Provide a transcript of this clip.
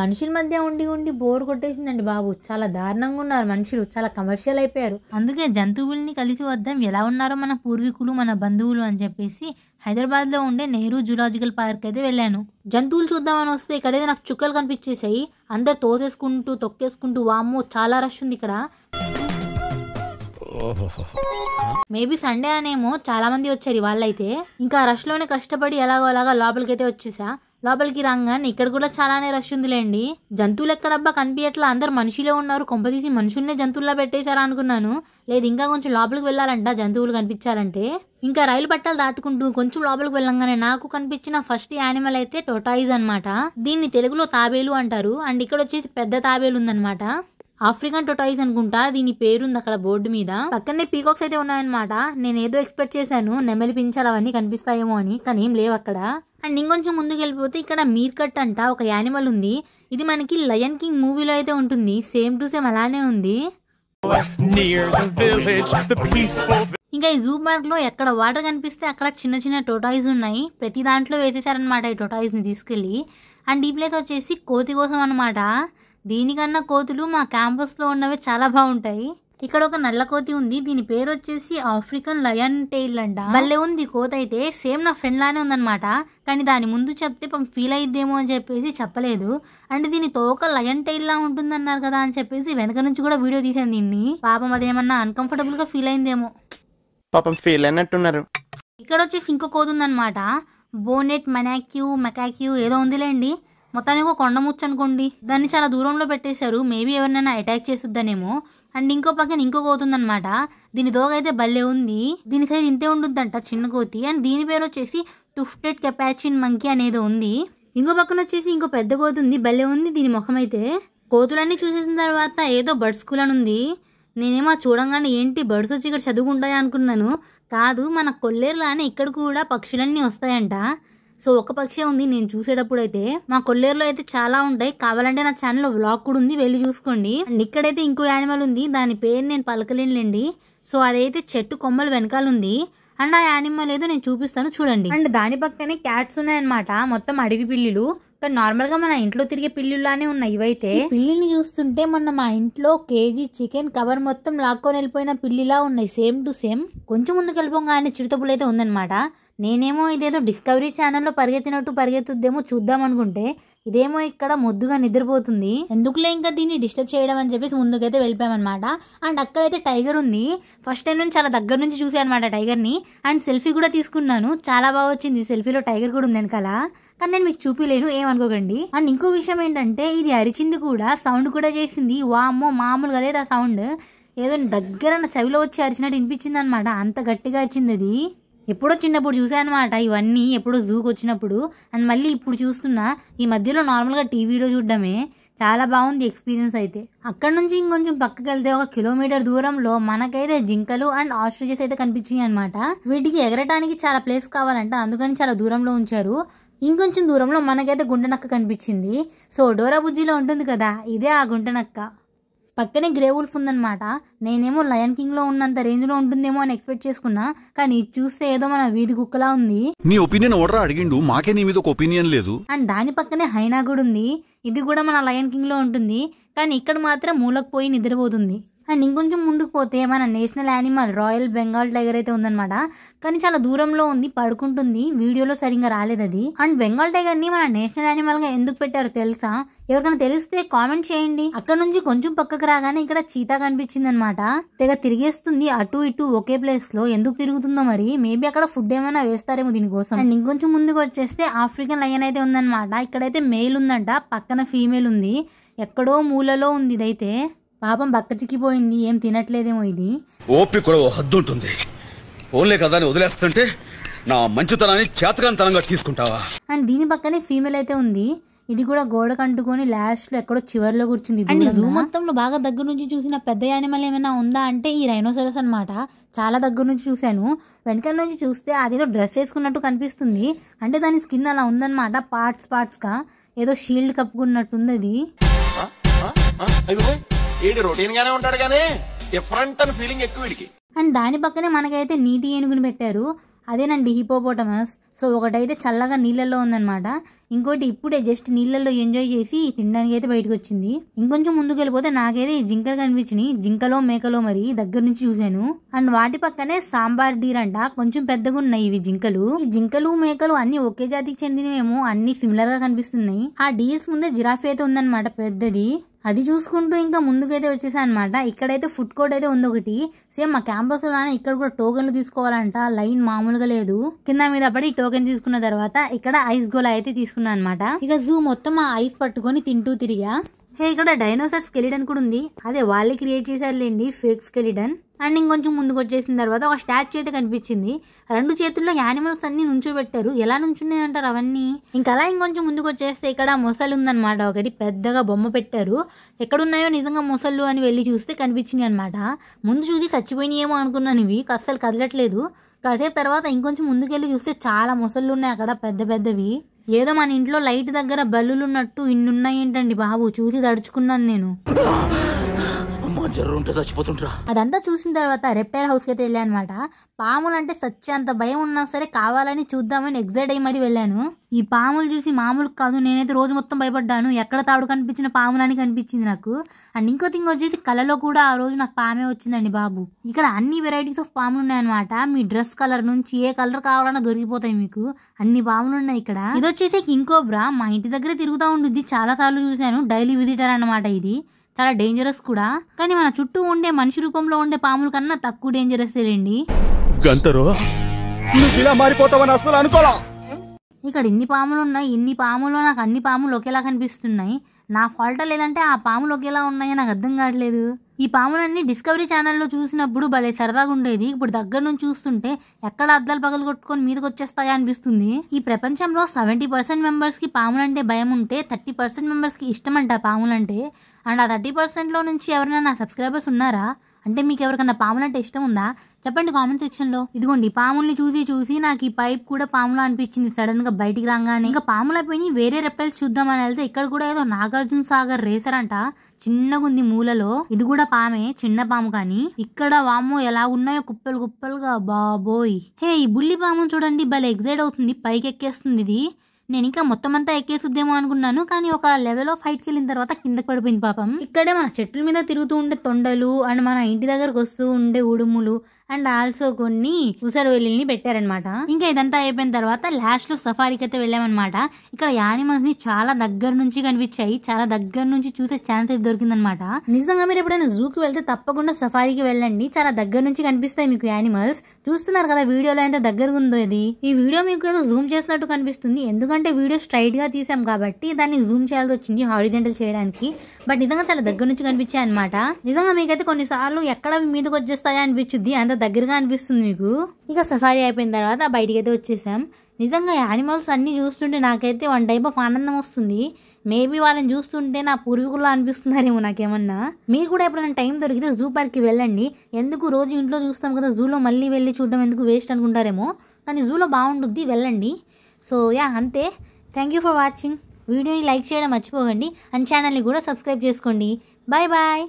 మనుషుల మధ్య ఉండి ఉండి బోర్ కొట్టేసిందండి బాబు. చాలా దారుణంగా ఉన్నారు మనుషులు, చాలా కమర్షియల్ అయిపోయారు. అందుకే జంతువుల్ని కలిసి వద్దాం, ఎలా ఉన్నారో మన పూర్వీకులు మన బంధువులు అని చెప్పేసి హైదరాబాద్లో ఉండే నెహ్రూ జూలాజికల్ పార్క్ అయితే వెళ్ళాను. జంతువులు చూద్దామని వస్తే ఇక్కడైతే నాకు చుక్కలు కనిపించేసాయి. అందరు తోసేసుకుంటూ తొక్కేసుకుంటూ, వామ్మో చాలా రష్ ఉంది ఇక్కడ. మేబీ సండే అనేమో చాలా మంది వచ్చారు వాళ్ళైతే. ఇంకా రష్ లోనే కష్టపడి ఎలాగో అలాగా లోపలికైతే వచ్చేసా. లోపలికి రాగానే ఇక్కడ కూడా చాలానే రష్ ఉందిలేండి. జంతువులు ఎక్కడబ్బా కనిపించట్లా, అందరు మనుషులే ఉన్నారు. కొంపదీసి మనుషుల్నే జంతువుల్లా పెట్టేశారా అనుకున్నాను. లేదు, ఇంకా కొంచెం లోపలికి వెళ్ళాలంట జంతువులు కనిపించాలంటే. ఇంకా రైలు పట్టాలు దాటుకుంటూ కొంచెం లోపలికి వెళ్ళంగానే నాకు కనిపించిన ఫస్ట్ యానిమల్ అయితే టోటాయిస్ అనమాట. దీన్ని తెలుగులో తాబేలు అంటారు. అండ్ ఇక్కడ వచ్చేసి పెద్ద తాబేలు ఉందన్నమాట. ఆఫ్రికన్ టోటాయిస్ అనుకుంటా దీని పేరుంది అక్కడ బోర్డు మీద. పక్కనే పీకాక్స్ అయితే ఉన్నాయన్నమాట. నేను ఏదో ఎక్స్పెక్ట్ చేశాను నెమలి పించాలు అవన్నీ కనిపిస్తాయేమో అని, కానీ ఏం లేవు అక్కడ. అండ్ ఇంకొంచెం ముందుకు వెళ్ళిపోతే ఇక్కడ మీర్కట్ అంట ఒక యానిమల్ ఉంది. ఇది మనకి లయన్ కింగ్ మూవీలో అయితే ఉంటుంది, సేమ్ టు సేమ్ అలానే ఉంది. ఇంకా ఈ జూ పార్క్ లో ఎక్కడ వాటర్ కనిపిస్తే అక్కడ చిన్న చిన్న టోటాయిస్ ఉన్నాయి. ప్రతి దాంట్లో వేసేసారనమాట ఈ టోటాయిస్ ని తీసుకెళ్లి. అండ్ ఈ ప్లేస్ వచ్చేసి కోతి కోసం అనమాట. దీనికన్నా కోతులు మా క్యాంపస్ లో ఉన్నవి చాలా బాగుంటాయి. ఇక్కడ ఒక నల్ల కోతి ఉంది, దీని పేరు వచ్చేసి ఆఫ్రికన్ లయన్ టైల్ అంట. భలే ఉంది కోతి అయితే, సేమ్ నా ఫ్రెండ్ లానే ఉందన్నమాట. కానీ దాని ముందు చెప్తే ఫీల్ అయిద్దేమో అని చెప్పేసి చెప్పలేదు. అంటే దీని తోక లయన్ టైల్ లా ఉంటుందన్నారు కదా అని చెప్పేసి వెనక నుంచి కూడా వీడియో తీసాను దీన్ని. పాపం అదేమన్నా అన్కంఫర్టబుల్ గా ఫీల్ అయిందేమో, పాపం ఫీల్ అయినట్టున్నారు. ఇక్కడ వచ్చేసి ఇంకో కోతి ఉందన్నమాట. బోనెట్ మెకాక్యూ ఏదో ఉందిలేండి. మొత్తానికి ఒక కొండముచ్చు అనుకోండి. దాన్ని చాలా దూరంలో పెట్టేశారు, మేబీ ఎవరినైనా అటాక్ చేస్తుందనేమో. అండ్ ఇంకో పక్కన ఇంకో కోతి ఉందన్నమాట. దీని దోగ అయితే భలే ఉంది. దీని సైజ్ ఇంతే ఉంటుందంట, చిన్న కోతి. అండ్ దీని పేరు వచ్చేసి టుఫ్టెడ్ కెపాచిన్ మంకీ అనేది ఉంది. ఇంకో పక్కన వచ్చేసి ఇంకో పెద్ద కోతి ఉంది, భలే ఉంది దీని ముఖం అయితే. కోతులన్నీ చూసేసిన తర్వాత ఏదో బర్డ్ స్కూల్ అని ఉంది. నేనేమో చూడంగానే ఏంటి బర్డ్స్ వచ్చి ఇక్కడ చదువుకుంటాయా అనుకున్నాను. కాదు, మన కొల్లేరులానే ఇక్కడ కూడా పక్షులన్నీ వస్తాయంట. సో ఒక పక్షే ఉంది నేను చూసేటప్పుడు అయితే. మా కొల్లేరులో అయితే చాలా ఉంటాయి, కావాలంటే నా ఛానల్లో వ్లాగ్ కూడా ఉంది, వెళ్ళి చూసుకోండి. అండ్ ఇక్కడైతే ఇంకో యానిమల్ ఉంది, దాని పేరు నేను పలకలేనులేండి. సో అదైతే చెట్టు కొమ్మలు వెనకాల ఉంది. అండ్ ఆ యానిమల్ ఏదో నేను చూపిస్తాను చూడండి. అండ్ దాని పక్కనే క్యాట్స్ ఉన్నాయన్నమాట, మొత్తం అడవి పిల్లులు. కానీ నార్మల్ గా మన ఇంట్లో తిరిగే పిల్లులానే ఉన్నాయి ఇవైతే. పిల్లిని చూస్తుంటే మొన్న మా ఇంట్లో కేజీ చికెన్ కవర్ మొత్తం లాక్కొని వెళ్ళిపోయిన పిల్లిలా ఉన్నాయి, సేమ్ టు సేమ్. కొంచెం ముందుకు వెళ్ళిపోగానే చిరుతపులు అయితే ఉందన్నమాట. నేనేమో ఇదేదో డిస్కవరీ ఛానల్లో పరిగెత్తుద్దేమో చూద్దాం అనుకుంటే ఇదేమో ఇక్కడ మొద్దుగా నిద్రపోతుంది. ఎందుకులే ఇంకా దీన్ని డిస్టర్బ్ చేయడం అని చెప్పేసి ముందుకైతే వెళ్ళిపోయామన్నమాట. అండ్ అక్కడైతే టైగర్ ఉంది. ఫస్ట్ టైం నుంచి చాలా దగ్గర నుంచి చూసాను అనమాట టైగర్ని. అండ్ సెల్ఫీ కూడా తీసుకున్నాను, చాలా బాగా వచ్చింది. సెల్ఫీలో టైగర్ కూడా ఉంది వెనకాల, కానీ నేను మీకు చూపిలేను ఏమనుకోకండి. అండ్ ఇంకో విషయం ఏంటంటే ఇది అరిచింది కూడా, సౌండ్ కూడా చేసింది. వామ్మో మామూలుగా లేదు ఆ సౌండ్, ఏదో దగ్గర నా చెవిలో వచ్చి అరిచినట్టు వినిపించింది అనమాట, అంత గట్టిగా అరిచింది అది. ఎప్పుడో చిన్నప్పుడు చూసాను అనమాట ఇవన్నీ, ఎప్పుడో జూకి వచ్చినప్పుడు. అండ్ మళ్ళీ ఇప్పుడు చూస్తున్నా, ఈ మధ్యలో నార్మల్గా టీవీలో చూడడమే. చాలా బాగుంది ఎక్స్పీరియన్స్ అయితే. అక్కడ నుంచి ఇంకొంచెం పక్కకి వెళ్తే 1 కిలోమీటర్ దూరంలో మనకైతే జింకలు అండ్ ఆస్ట్రిచెస్ అయితే కనిపించాయి అనమాట. వీటికి ఎగరటానికి చాలా ప్లేస్ కావాలంట, అందుకని చాలా దూరంలో ఉంచారు. ఇంకొంచెం దూరంలో మనకైతే గుంటనక్క కనిపించింది. సో డోరా బుజ్జిలో ఉంటుంది కదా, ఇదే ఆ గుంటనక్క. పక్కనే గ్రే వుల్ఫ్ ఉందన్నమాట. నేనేమో లయన్ కింగ్ లో ఉన్నంత రేంజ్ లో ఉంటుందేమో అని ఎక్స్పెక్ట్ చేసుకున్నా, కానీ చూస్తే ఏదో మన వీధి కుక్కలా ఉంది. నీ ఒపీనియన్ ఓడరా అడిగిండు, మాకే నీ మీద ఒక ఒపీనియన్ లేదు. అండ్ దాని పక్కనే హైనా కూడా ఉంది, ఇది కూడా మన లయన్ కింగ్ లో ఉంటుంది, కానీ ఇక్కడ మాత్రం మూలకు పోయి నిద్రపోతుంది. అండ్ ఇంకొంచెం ముందుకు పోతే మన national animal royal Bengal tiger అయితే ఉందన్నమాట. కానీ చాలా దూరంలో ఉంది, పడుకుంటుంది, వీడియోలో సరిగ్గా రాలేదు అది. అండ్ బెంగాల్ టైగర్ ని మన నేషనల్ యానిమల్ గా ఎందుకు పెట్టారో తెలుసా? ఎవరికైనా తెలిస్తే కామెంట్ చేయండి. అక్కడ నుంచి కొంచెం పక్కకు రాగానే ఇక్కడ చీతా కనిపించింది అనమాట. తెగ తిరిగేస్తుంది అటు ఇటు ఒకే ప్లేస్ లో, ఎందుకు తిరుగుతుందో మరి. మేబీ అక్కడ ఫుడ్ ఏమైనా వేస్తారేమో దీనికోసం. అండ్ ఇంకొంచెం ముందుకు వచ్చేస్తే ఆఫ్రికన్ లయన్ అయితే ఉందన్నమాట. ఇక్కడైతే మేల్ ఉందంట, పక్కన ఫీమేల్ ఉంది, ఎక్కడో మూలలో ఉంది ఇదైతే. పాపం బక్క చిక్కిపోయింది, ఏం తినట్లేదేమో ఇది. ఓపి కూడా ఓ హద్దు ఉంటుంది, ఓన్లే కదా అని వదిలేస్తుంటే నా మంచితనాన్ని చేతకానితనంగా తీసుకుంటావా. అండ్ దీని పక్కనే ఫీమేల్ అయితే ఉంది, ఇది కూడా గోడ కంటుకొని లాస్ట్ లో ఎక్కడో చివర్లో కూర్చుంది. అండ్ జూ మొత్తంలో బాగా దగ్గర నుంచి చూసిన పెద్ద యానిమల్ ఏమైనా ఉందా అంటే ఈ రైనోసరస్ అనమాట. చాలా దగ్గర నుంచి చూశాను, వెనకాల నుంచి చూస్తే అదేదో డ్రెస్ వేసుకున్నట్టు కనిపిస్తుంది. అంటే దాని స్కిన్ అలా ఉందన్నమాట, పార్ట్స్ గా ఏదో షీల్డ్ కప్పుకున్నట్టుంది అది. అండ్ దాని పక్కనే మనకైతే నీటి ఏనుగుని పెట్టారు. అదేనండి హిపోపోటమస్. సో ఒకటైతే చల్లగా నీళ్ళల్లో ఉందన్నమాట, ఇంకోటి ఇప్పుడే జస్ట్ నీళ్ళల్లో ఎంజాయ్ చేసి తినడానికి అయితే బయటకు వచ్చింది. ఇంకొంచెం ముందుకు వెళ్ళిపోతే నాకైతే ఈ జింకలు కనిపించినాయి, జింకలో మేకలో మరి దగ్గర నుంచి చూశాను. అండ్ వాటి పక్కనే సాంబార్ డీర్ అంట, కొంచెం పెద్దగా ఉన్నాయి ఇవి జింకలు. ఈ జింకలు మేకలు అన్ని ఒకే జాతికి చెందినవేమో, అన్ని సిమిలర్ గా కనిపిస్తున్నాయి. ఆ డీర్స్ ముందే జిరాఫీ అయితే ఉందన్నమాట పెద్దది, అది చూసుకుంటూ ఇంకా ముందుకైతే వచ్చేసా అనమాట. ఇక్కడైతే ఫుడ్ కోర్ట్ అయితే ఉంది ఒకటి, సేమ్ మా క్యాంపస్ లోనే ఇక్కడ కూడా టోకెన్లు తీసుకోవాలంట, లైన్ మామూలుగా లేదు. కింద మీద పడి టోకెన్ తీసుకున్న తర్వాత ఇక్కడ ఐస్ గోలా అయితే తీసుకున్నా అనమాట. ఇక జూ మొత్తం ఆ ఐస్ పట్టుకొని తింటూ తిరిగా. ఇక్కడ డైనోసార్ స్కెలిటన్ కూడా ఉంది, అదే వాళ్ళే క్రియేట్ చేశారులేండి ఫేక్ స్కెలిటన్. అండ్ ఇంకొంచెం ముందుకు వచ్చేసిన తర్వాత ఒక స్టాచ్యూ అయితే కనిపించింది, 2 చేతుల్లో యానిమల్స్ అన్ని నుంచోబెట్టారు. ఎలా నుంచున్నాయి అంటారు అవన్నీ. ఇంకా అలా ఇంకొంచెం ముందుకు వచ్చేస్తే ఇక్కడ మొసలు ఉందన్నమాట, ఒకటి పెద్దగా బొమ్మ పెట్టారు. ఎక్కడున్నాయో నిజంగా మొసళ్ళు అని వెళ్ళి చూస్తే కనిపించినాయి అనమాట. ముందు చూసి చచ్చిపోయినాయేమో అనుకున్నాను, ఇవి అస్సలు కదలట్లేదు. కాసేపు తర్వాత ఇంకొంచెం ముందుకెళ్ళి చూస్తే చాలా మొసళ్ళు ఉన్నాయి అక్కడ, పెద్ద పెద్దవి. ఏదో మన ఇంట్లో లైట్ దగ్గర బల్లులు ఉన్నట్టు ఇన్ని ఉన్నాయి ఏంటండి బాబు, చూసి తడుచుకున్నాను నేను. అదంతా చూసిన తర్వాత రెప్టైల్ హౌస్ కి అయితే వెళ్ళాను అనమాట. పాములు అంటే సచ్చేంత భయం ఉన్నా సరే కావాలని చూద్దామని ఎగ్జైట్ అయ్యి మరి వెళ్ళాను. ఈ పాములు చూసి మామూలు కాదు, నేనైతే రోజు మొత్తం భయపడ్డాను. ఎక్కడ తాడు కనిపించిన పాములని కనిపించింది నాకు. అండ్ ఇంకో థింగ్ వచ్చేసి కళలో కూడా ఆ రోజు నాకు పామే వచ్చిందండి బాబు. ఇక్కడ అన్ని వెరైటీస్ ఆఫ్ పాములు ఉన్నాయన్నమాట, మీ డ్రెస్ కలర్ నుంచి ఏ కలర్ కావాలన్నా దొరికిపోతాయి మీకు, అన్ని పాములు ఉన్నాయి ఇక్కడ. ఇది వచ్చేసి కింగ్ కోబ్రా, మా ఇంటి దగ్గరే తిరుగుతూ ఉంటుంది, చాలా సార్లు చూశాను, డైలీ విజిటర్ అన్నమాట. ఇది చాలా డేంజరస్ కూడా, కానీ మన చుట్టూ ఉండే మనిషి రూపంలో ఉండే పాముల కన్నా తక్కువ డేంజరస్ లేండి. ఇక్కడ ఇన్ని పాములు ఉన్నాయి, ఇన్ని పాములు నాకు అన్ని పాములు ఒకేలా కనిపిస్తున్నాయి. నా ఫాల్టా లేదంటే ఆ పాములు ఒకేలా ఉన్నాయో నాకు అర్థం కావట్లేదు. ఈ పాములన్నీ డిస్కవరీ ఛానల్లో చూసినప్పుడు భలే సరదాగా ఉండేది, ఇప్పుడు దగ్గర నుంచి చూస్తుంటే ఎక్కడ అద్దాలు పగలు కొట్టుకొని మీదకి వచ్చేస్తాయా అనిపిస్తుంది. ఈ ప్రపంచంలో 70% మెంబర్స్ కి పాములంటే భయం ఉంటే 30% మెంబర్స్ కి ఇష్టం అంట పాములంటే. అండ్ ఆ 30%లో నుంచి ఎవరైనా నా సబ్స్క్రైబర్స్ ఉన్నారా? అంటే మీకు ఎవరికన్నా పాములంటే ఇష్టం ఉందా చెప్పండి కామెంట్ సెక్షన్ లో. ఇదిగోండి పాముల్ని చూసి చూసి నాకు ఈ పైప్ కూడా పాములా అనిపించింది సడన్ గా బయటికి రాగానే. ఇంకా పాముల పైన వేరే రెప్టైల్స్ చూద్దామని వెళ్తే ఇక్కడ కూడా ఏదో నాగార్జున సాగర్ రేసర్ అంట, చిన్నగా ఉంది మూలలో. ఇది కూడా పామే, చిన్న పాము కానీ. ఇక్కడ వామ్మో ఎలా ఉన్నాయో కుప్పలు కుప్పలుగా, బాబోయ్. ఈ బుల్లి పాము చూడండి భలే ఎగ్జైట్ అవుతుంది, పైకి ఎక్కేస్తుంది ఇది. నేను ఇంకా మొత్తం అంతా ఎక్కేసుద్దేమో అనుకున్నాను, కానీ ఒక లెవెల్ ఆఫ్ హైట్కి వెళ్ళిన తర్వాత కిందకి పడిపోయింది పాపం. ఇక్కడే మన చెట్ల మీద తిరుగుతూ ఉండే తొండలు అండ్ మన ఇంటి దగ్గరకు వస్తూ ఉండే ఉడుములు అండ్ ఆల్సో కొన్ని ఉసరు వెల్లుల్ని పెట్టారనమాట. ఇంకా ఇదంతా అయిపోయిన తర్వాత లాస్ట్ లో సఫారీకి అయితే వెళ్ళామన్నమాట. ఇక్కడ యానిమల్స్ ని చాలా దగ్గర నుంచి కనిపించాయి, చాలా దగ్గర నుంచి చూసే ఛాన్స్ అయితే దొరికిందనమాట. నిజంగా మీరు ఎప్పుడైనా జూకి వెళ్తే తప్పకుండా సఫారీకి వెళ్ళండి, చాలా దగ్గర నుంచి కనిపిస్తాయి మీకు యానిమల్స్. చూస్తున్నారు కదా వీడియోలో ఎంత దగ్గరగా ఉందో ఇది. ఈ వీడియో మీకు ఏదో జూమ్ చేసినట్టు కనిపిస్తుంది, ఎందుకంటే వీడియో స్ట్రైట్ గా తీసాం కాబట్టి దాన్ని జూమ్ చేయాల్సి వచ్చింది హారిజెంటల్ చేయడానికి. బట్ నిజంగా చాలా దగ్గర నుంచి కనిపించాయి అనమాట. నిజంగా మీకైతే కొన్నిసార్లు ఎక్కడ మీదకి వచ్చేస్తాయా అనిపించుద్ది, అంత దగ్గరగా అనిపిస్తుంది మీకు. ఇక సఫారీ అయిపోయిన తర్వాత బయటికి అయితే వచ్చేసాం. నిజంగా యానిమల్స్ అన్ని చూస్తుంటే నాకైతే వన్ టైప్ ఆఫ్ ఆనందం వస్తుంది. మేబీ వాళ్ళని చూస్తుంటే నా పూర్వీకుల్లో అనిపిస్తున్నారేమో నాకేమన్నా. మీరు కూడా ఎప్పుడైనా టైం దొరికితే జూ పార్క్కి వెళ్ళండి. ఎందుకు రోజు ఇంట్లో చూస్తాం కదా, జూలో మళ్ళీ వెళ్ళి చూడడం ఎందుకు వేస్ట్ అనుకుంటారేమో, కానీ జూలో బాగుంటుంది, వెళ్ళండి. సో అంతే. Thank you for watching. వీడియోని లైక్ చేయడం మర్చిపోకండి అండ్ ఛానల్ని కూడా సబ్స్క్రైబ్ చేసుకోండి. Bye bye.